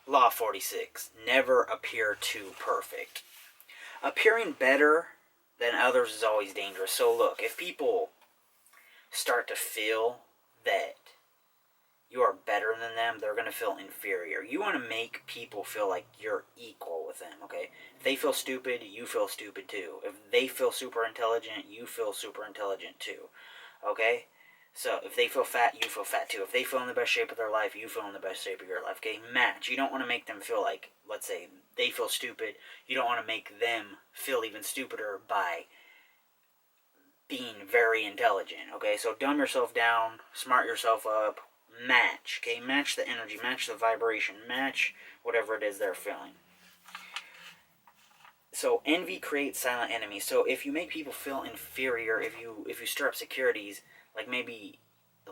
Law 46. Never appear too perfect. Appearing better than others is always dangerous. So look, if people start to feel that you are better than them, they're going to feel inferior. You want to make people feel like you're equal with them, okay? If they feel stupid, you feel stupid too. If they feel super intelligent, you feel super intelligent too, okay? So if they feel fat, you feel fat too. If they feel in the best shape of their life, you feel in the best shape of your life, okay? Match. You don't want to make them feel like, let's say, they feel stupid. You don't want to make them feel even stupider by being very intelligent, okay? So dumb yourself down, smart yourself up, match, okay? Match the energy, match the vibration, match whatever it is they're feeling. So envy creates silent enemies. So if you make people feel inferior, if you stir up securities, like maybe,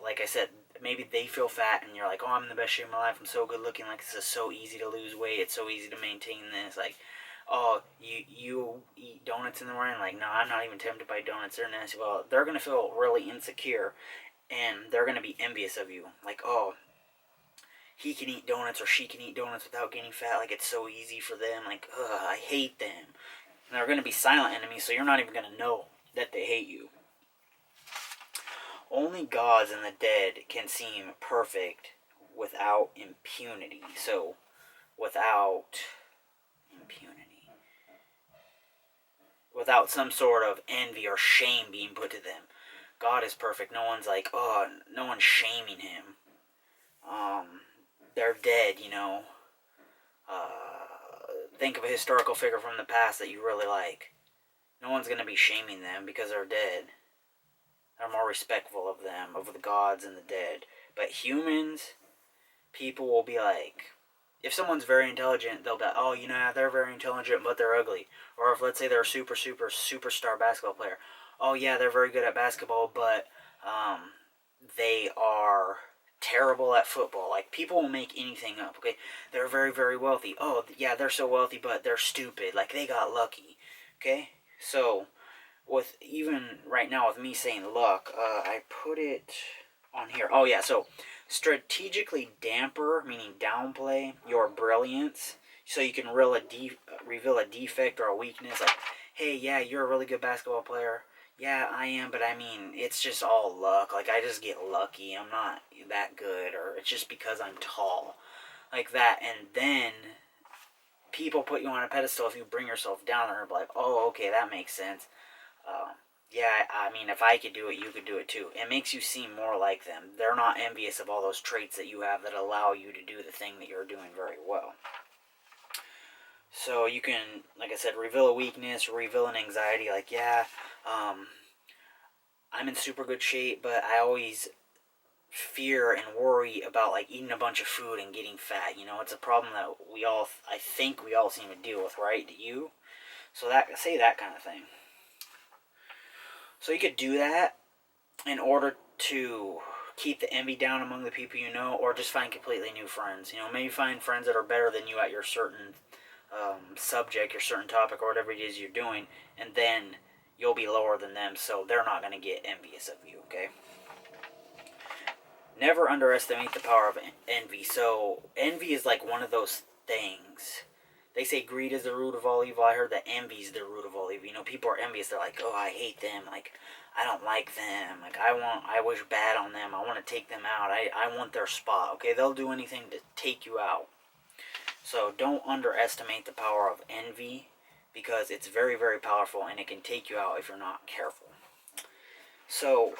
like I said, maybe they feel fat and you're like, oh, I'm in the best shape of my life, I'm so good looking, like this is so easy to lose weight, it's so easy to maintain this, like, oh, you eat donuts in the morning, like, no, I'm not even tempted by donuts, they're nasty. Well, they're gonna feel really insecure and they're gonna be envious of you, like, oh, he can eat donuts or she can eat donuts without getting fat, like it's so easy for them, like, ugh, I hate them. And they're going to be silent enemies, so you're not even going to know that they hate you. Only gods and the dead can seem perfect without impunity. So, without impunity. Without some sort of envy or shame being put to them. God is perfect. No one's like, oh, no one's shaming him. They're dead, you know. Think of a historical figure from the past that you really like. No one's going to be shaming them because they're dead. They're more respectful of them, of the gods and the dead. But humans, people will be like, if someone's very intelligent, they'll be like, oh, you know, they're very intelligent, but they're ugly. Or if, let's say, they're a superstar basketball player. Oh, yeah, they're very good at basketball, but they are terrible at football. Like, people will make anything up, okay? They're very, very wealthy. Oh, yeah, they're so wealthy, but they're stupid. Like, they got lucky, okay? So, with even right now with me saying luck, I put it on here. Oh, yeah, so strategically damper, meaning downplay your brilliance, so you can reveal a defect or a weakness. Like, hey, yeah, you're a really good basketball player. Yeah, I am, but I mean, it's just all luck. Like, I just get lucky. I'm not that good, or it's just because I'm tall. Like that, and then people put you on a pedestal if you bring yourself down there and be like, oh, okay, that makes sense. Yeah, I mean, if I could do it, you could do it too. It makes you seem more like them. They're not envious of all those traits that you have that allow you to do the thing that you're doing very well. So you can, like I said, reveal a weakness, reveal an anxiety, like, yeah, I'm in super good shape, but I always fear and worry about, like, eating a bunch of food and getting fat. You know, it's a problem that I think we all seem to deal with, right? Do you? So say that kind of thing. So you could do that in order to keep the envy down among the people you know, or just find completely new friends. You know, maybe find friends that are better than you at your certain subject, your certain topic, or whatever it is you're doing, and then you'll be lower than them, so they're not going to get envious of you, okay? Never underestimate the power of envy. So, envy is like one of those things. They say greed is the root of all evil. I heard that envy is the root of all evil. You know, people are envious. They're like, oh, I hate them. Like, I don't like them. Like, I wish bad on them. I want to take them out. I want their spot. Okay, they'll do anything to take you out. So don't underestimate the power of envy, because it's very, very powerful and it can take you out if you're not careful. So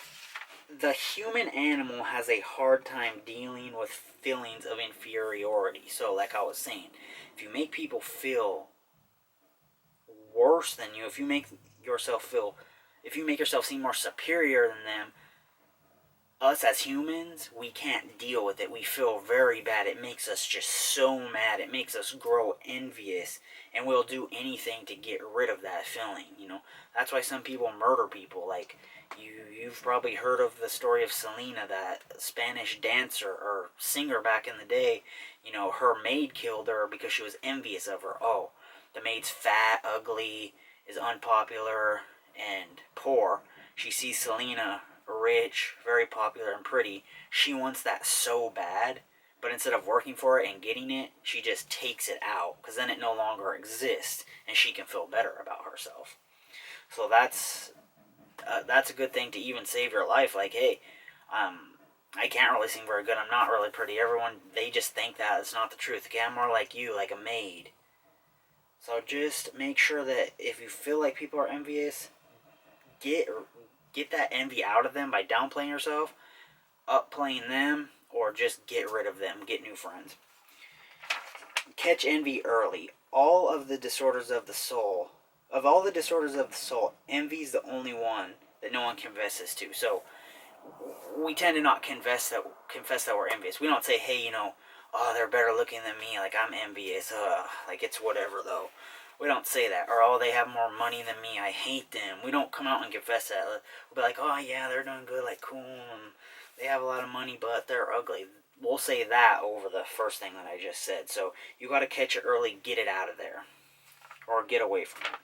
the human animal has a hard time dealing with feelings of inferiority. So, like I was saying, if you make people feel worse than you, if you make yourself seem more superior than them, us as humans, we can't deal with it. We feel very bad. It makes us just so mad. It makes us grow envious, and we'll do anything to get rid of that feeling. You know, that's why some people murder people. Like, you've probably heard of the story of Selena, that Spanish dancer or singer back in the day. You know, her maid killed her because she was envious of her. Oh, the maid's fat, ugly, is unpopular, and poor. She sees Selena rich, very popular, and pretty. She wants that so bad, But instead of working for it and getting it, she just takes it out, because then it no longer exists, and she can feel better about herself. So that's a good thing to even save your life. Like, hey, I can't really sing very good. I'm not really pretty. Everyone, they just think that it's not the truth. Okay, I'm more like you, like a maid. So just make sure that if you feel like people are envious, get that envy out of them by downplaying yourself, upplaying them, or just get rid of them. Get new friends. Catch envy early. All of the disorders of the soul, envy is the only one that no one confesses to. So we tend to not confess that we're envious. We don't say, hey, oh, they're better looking than me, like I'm envious. Like it's whatever though. We don't say that. Or, oh, they have more money than me, I hate them. We don't come out and confess that. We'll be like, oh yeah, they're doing good, like cool, and they have a lot of money, but they're ugly. We'll say that over the first thing that I just said. So you got to catch it early, get it out of there, or get away from it.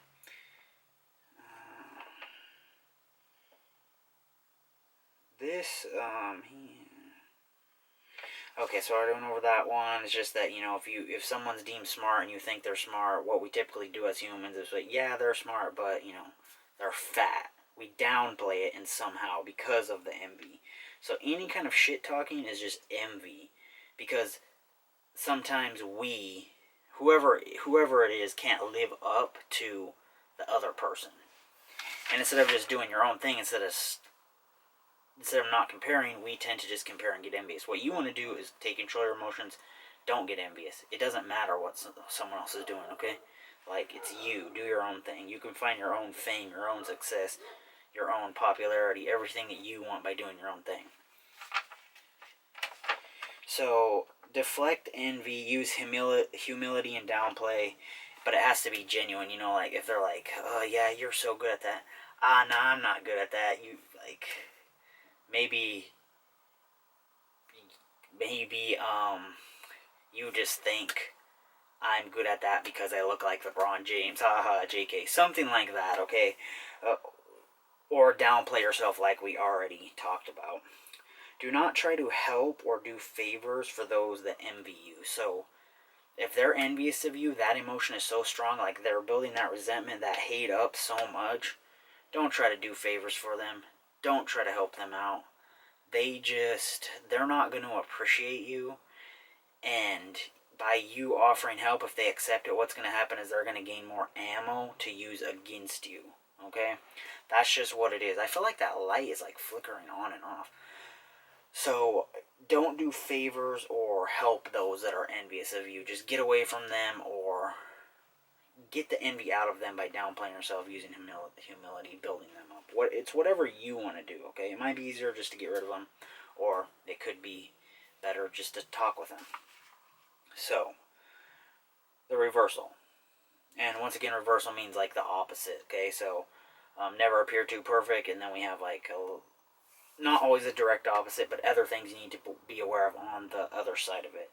Okay, so I already went over that one. It's just that, if someone's deemed smart and you think they're smart, what we typically do as humans is like, yeah, they're smart, but, they're fat. We downplay it and somehow because of the envy. So any kind of shit talking is just envy, because sometimes whoever it is, can't live up to the other person. And instead of just doing your own thing, instead of not comparing, we tend to just compare and get envious. What you want to do is take control of your emotions. Don't get envious. It doesn't matter what someone else is doing, okay? Like, it's you. Do your own thing. You can find your own fame, your own success, your own popularity, everything that you want by doing your own thing. So, deflect envy, use humility and downplay, but it has to be genuine. Like, if they're like, oh, yeah, you're so good at that. Nah, I'm not good at that. Maybe you just think I'm good at that because I look like LeBron James. Haha, JK. Something like that, okay? Or downplay yourself like we already talked about. Do not try to help or do favors for those that envy you. So, if they're envious of you, that emotion is so strong, like they're building that resentment, that hate up so much. Don't try to do favors for them. Don't try to help them out. They're not going to appreciate you. And by you offering help, if they accept it, what's going to happen is they're going to gain more ammo to use against you. Okay? That's just what it is. I feel like that light is like flickering on and off. So, don't do favors or help those that are envious of you. Just get away from them, or get the envy out of them by downplaying yourself, using humility, building them up. It's whatever you want to do, okay? It might be easier just to get rid of them, or it could be better just to talk with them. So, the reversal. And once again, reversal means like the opposite, okay? So, never appear too perfect, and then we have like not always a direct opposite, but other things you need to be aware of on the other side of it.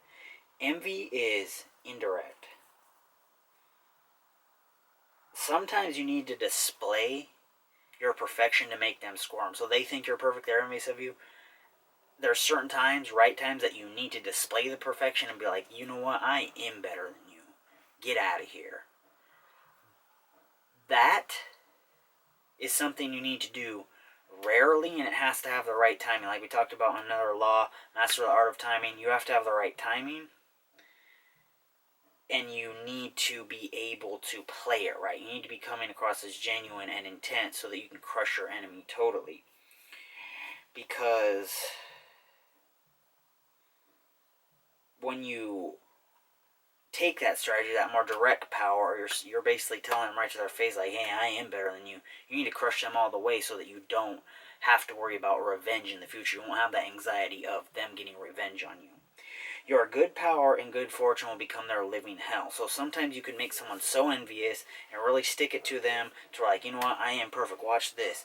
Envy is indirect. Sometimes you need to display your perfection to make them squirm. So they think you're perfect, they're envious of you. There's certain times, right times, that you need to display the perfection and be like, you know what, I am better than you. Get out of here. That is something you need to do rarely, and it has to have the right timing. Like we talked about in another law, Master the Art of Timing, you have to have the right timing, and you need to be able to play it right. You need to be coming across as genuine and intense so that you can crush your enemy totally. Because when you take that strategy, that more direct power, you're basically telling them right to their face, like, hey, I am better than you. You need to crush them all the way so that you don't have to worry about revenge in the future. You won't have that anxiety of them getting revenge on you. Your good power and good fortune will become their living hell. So sometimes you can make someone so envious and really stick it to them to like, you know what, I am perfect, watch this.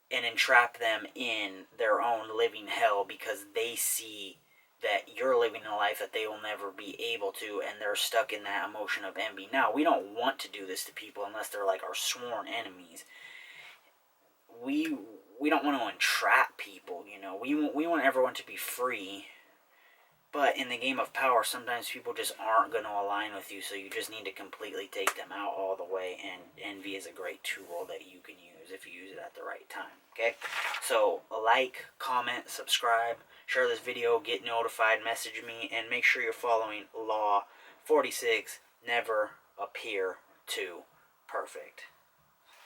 And entrap them in their own living hell because they see that you're living a life that they will never be able to, and they're stuck in that emotion of envy. Now, we don't want to do this to people unless they're like our sworn enemies. We don't want to entrap people, We want everyone to be free, But in the game of power, sometimes people just aren't going to align with you, so you just need to completely take them out all the way, and envy is a great tool that you can use if you use it at the right time, okay? So, like, comment, subscribe, share this video, get notified, message me, and make sure you're following Law 46, never appear too perfect.